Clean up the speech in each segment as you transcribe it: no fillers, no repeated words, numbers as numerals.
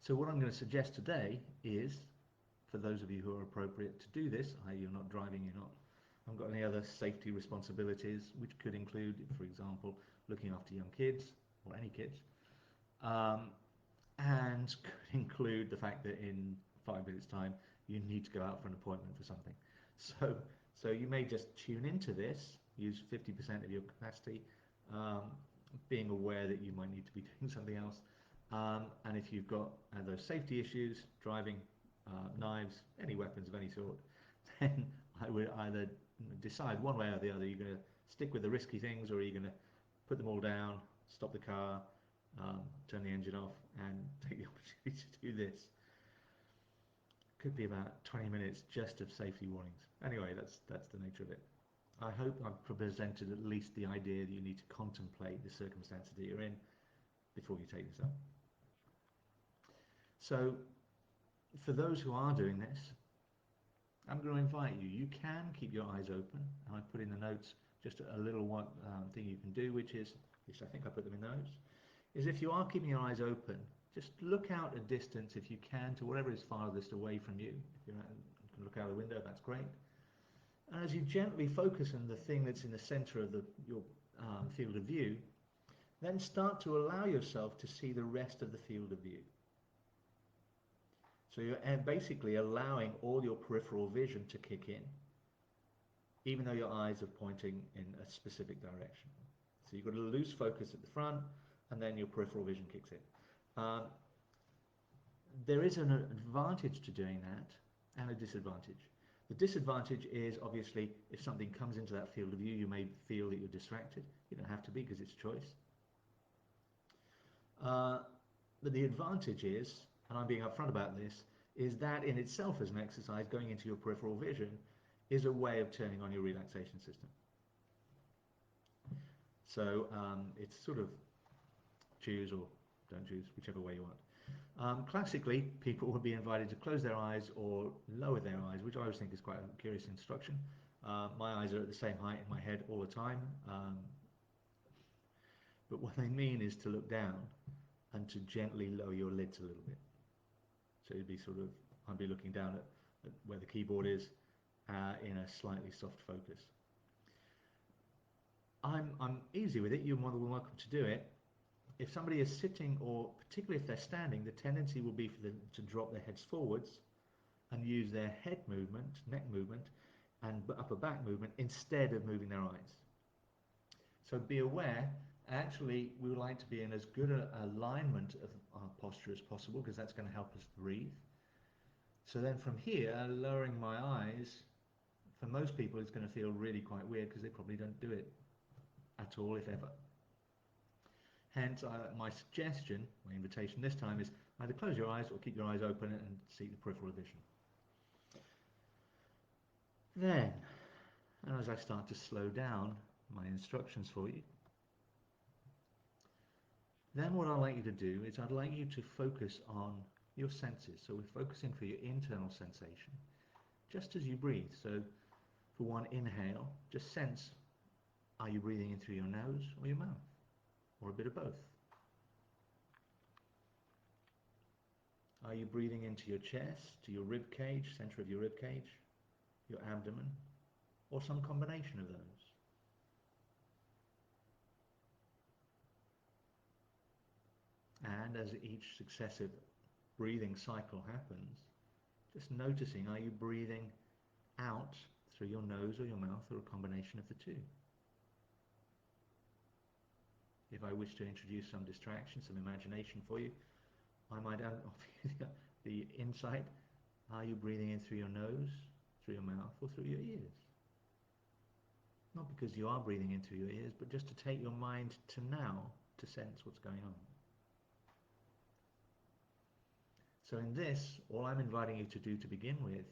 So what I'm going to suggest today is, for those of you who are appropriate to do this, i.e. you're not driving, haven't got any other safety responsibilities, which could include, for example, looking after young kids, or any kids, and could include the fact that in 5 minutes time you need to go out for an appointment for something. So you may just tune into this, use 50% of your capacity, being aware that you might need to be doing something else, and if you've got those safety issues, driving, knives, any weapons of any sort, then I would either decide one way or the other. You're going to stick with the risky things, or are you going to put them all down, stop the car, turn the engine off, and take the opportunity to do this. Could be about 20 minutes just of safety warnings. Anyway, that's the nature of it. I hope I've presented at least the idea that you need to contemplate the circumstances that you're in before you take this up. So, for those who are doing this, I'm going to invite you. You can keep your eyes open, and I put in the notes just a little thing you can do, which is, at least I think I put them in the notes, is if you are keeping your eyes open, just look out a distance if you can to whatever is farthest away from you. If you can look out the window, that's great. And as you gently focus on the thing that's in the center of your field of view, then start to allow yourself to see the rest of the field of view. So you're basically allowing all your peripheral vision to kick in, even though your eyes are pointing in a specific direction. So you've got a loose focus at the front, and then your peripheral vision kicks in. There is an advantage to doing that, and a disadvantage. The disadvantage is, obviously, if something comes into that field of view, you may feel that you're distracted. You don't have to be, because it's choice. But the advantage is, and I'm being upfront about this, is that in itself as an exercise, going into your peripheral vision is a way of turning on your relaxation system. So it's sort of choose or don't choose, whichever way you want. Classically, people would be invited to close their eyes or lower their eyes, which I always think is quite a curious instruction. My eyes are at the same height in my head all the time, but what they mean is to look down and to gently lower your lids a little bit. So it'd be sort of, I'd be looking down at where the keyboard is in a slightly soft focus. I'm easy with it. You're more than welcome to do it. If somebody is sitting, or particularly if they're standing, the tendency will be for them to drop their heads forwards and use their head movement, neck movement, and upper back movement instead of moving their eyes. So be aware. Actually, we would like to be in as good an alignment of our posture as possible, because that's going to help us breathe. So then from here, lowering my eyes, for most people it's going to feel really quite weird, because they probably don't do it at all, if ever. Hence, my suggestion, my invitation this time, is either close your eyes or keep your eyes open and seek the peripheral vision. Then, and as I start to slow down my instructions for you, then what I'd like you to do is I'd like you to focus on your senses. So we're focusing for your internal sensation, just as you breathe. So for one inhale, just sense, are you breathing in through your nose or your mouth, or a bit of both? Are you breathing into your chest, to your rib cage, center of your rib cage, your abdomen, or some combination of those? And as each successive breathing cycle happens, just noticing, are you breathing out through your nose or your mouth, or a combination of the two? If I wish to introduce some distraction, some imagination for you, I might offer the insight, are you breathing in through your nose, through your mouth, or through your ears? Not because you are breathing in through your ears, but just to take your mind to now, to sense what's going on. So in this, all I'm inviting you to do to begin with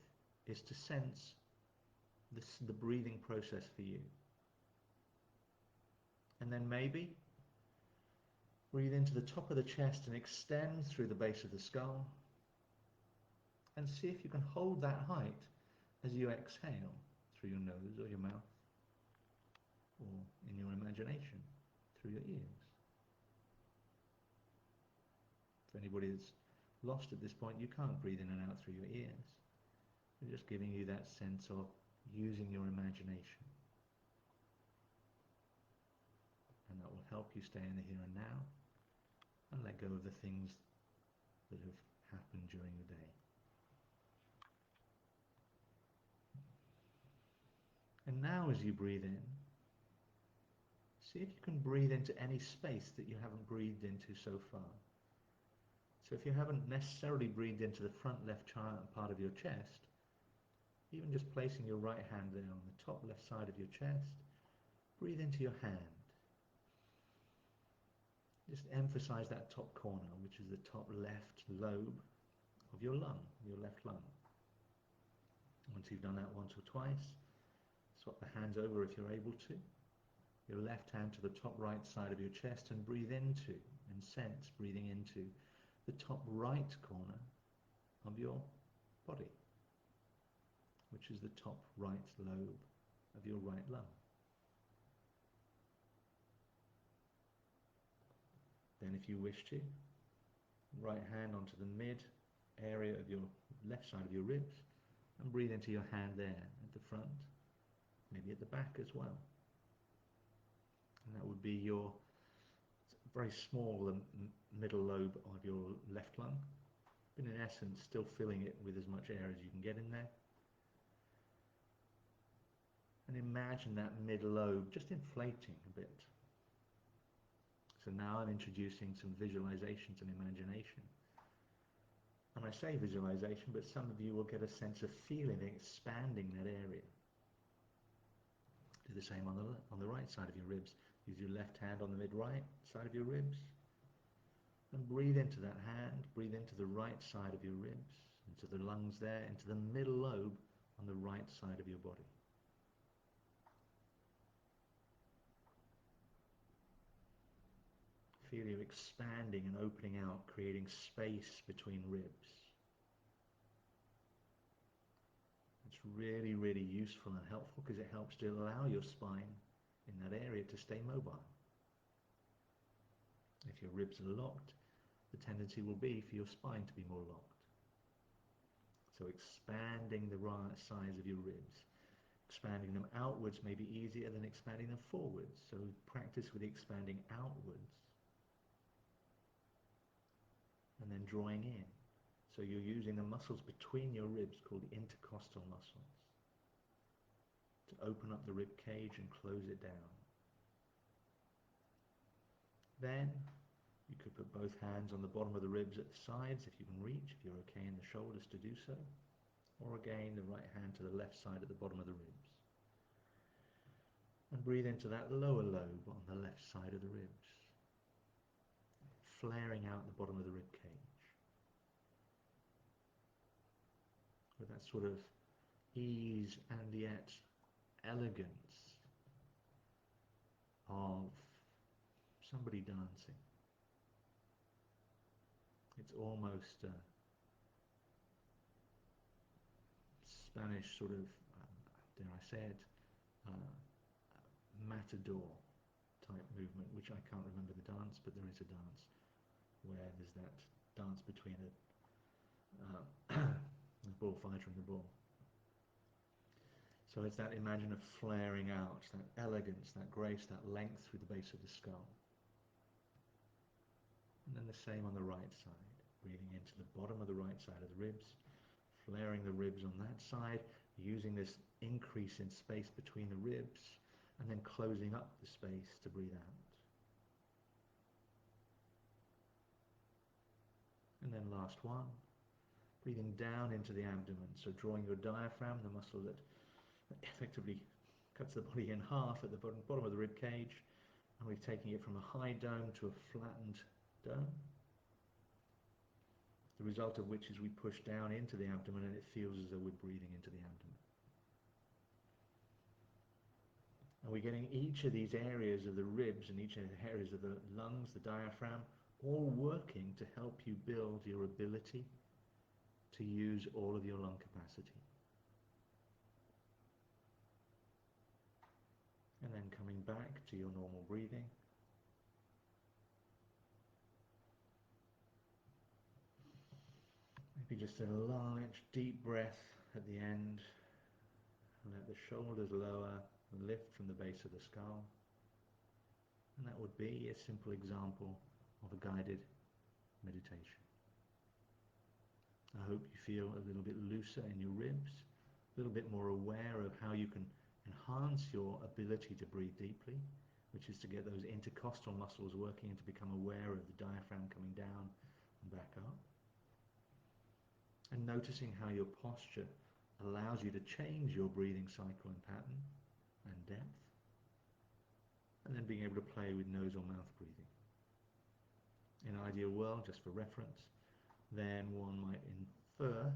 is to sense the breathing process for you. And then maybe breathe into the top of the chest and extend through the base of the skull, and see if you can hold that height as you exhale through your nose or your mouth, or in your imagination through your ears. For anybody that's lost at this point. You can't breathe in and out through your ears. We're just giving you that sense of using your imagination. And that will help you stay in the here and now and let go of the things that have happened during the day. And now as you breathe in, see if you can breathe into any space that you haven't breathed into so far. So if you haven't necessarily breathed into the front left part of your chest, even just placing your right hand there on the top left side of your chest, breathe into your hand. Just emphasize that top corner, which is the top left lobe of your lung, your left lung. Once you've done that once or twice, swap the hands over if you're able to. Your left hand to the top right side of your chest and breathe into and sense breathing into the top right corner of your body, which is the top right lobe of your right lung. Then if you wish to, right hand onto the mid area of your left side of your ribs and breathe into your hand there at the front, maybe at the back as well. And that would be your very small middle lobe of your left lung, but in essence still filling it with as much air as you can get in there. And imagine that mid lobe just inflating a bit. So now I'm introducing some visualizations and imagination. And I say visualization, but some of you will get a sense of feeling expanding that area. Do the same on the right side of your ribs. Use your left hand on the mid-right side of your ribs. And breathe into that hand, breathe into the right side of your ribs, into the lungs there, into the middle lobe on the right side of your body. Feel you expanding and opening out, creating space between ribs. It's really, really useful and helpful because it helps to allow your spine in that area to stay mobile. If your ribs are locked, the tendency will be for your spine to be more locked. So expanding the right size of your ribs. Expanding them outwards may be easier than expanding them forwards. So practice with expanding outwards. And then drawing in. So you're using the muscles between your ribs called the intercostal muscles to open up the rib cage and close it down. Then you could put both hands on the bottom of the ribs at the sides if you can reach, if you're okay in the shoulders to do so. Or again, the right hand to the left side at the bottom of the ribs. And breathe into that lower lobe on the left side of the ribs, flaring out the bottom of the rib cage. With that sort of ease and yet elegance of somebody dancing. It's almost a Spanish sort of, dare I say it, matador type movement, which I can't remember the dance, but there is a dance where there's that dance between a bullfighter and the bull. So it's that imagine of flaring out, that elegance, that grace, that length through the base of the skull. And then the same on the right side, breathing into the bottom of the right side of the ribs, flaring the ribs on that side, using this increase in space between the ribs, and then closing up the space to breathe out. And then last one, breathing down into the abdomen, so drawing your diaphragm, the muscle that effectively cuts the body in half at the bottom of the rib cage, and we're taking it from a high dome to a flattened dome, the result of which is we push down into the abdomen and it feels as though we're breathing into the abdomen. And we're getting each of these areas of the ribs and each of the areas of the lungs, the diaphragm, all working to help you build your ability to use all of your lung capacity. And then coming back to your normal breathing. Maybe just a large deep breath at the end. Let the shoulders lower and lift from the base of the skull. And that would be a simple example of a guided meditation. I hope you feel a little bit looser in your ribs, a little bit more aware of how you can enhance your ability to breathe deeply, which is to get those intercostal muscles working and to become aware of the diaphragm coming down and back up. And noticing how your posture allows you to change your breathing cycle and pattern and depth. And then being able to play with nose or mouth breathing. In an ideal world, just for reference, then one might infer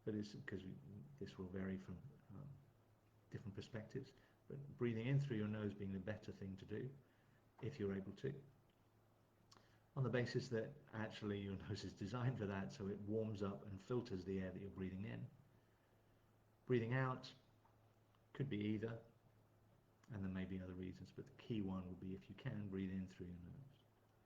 that is, because this will vary from different perspectives, but breathing in through your nose being the better thing to do, if you're able to, on the basis that actually your nose is designed for that, so it warms up and filters the air that you're breathing in. Breathing out could be either, and there may be other reasons, but the key one would be if you can breathe in through your nose.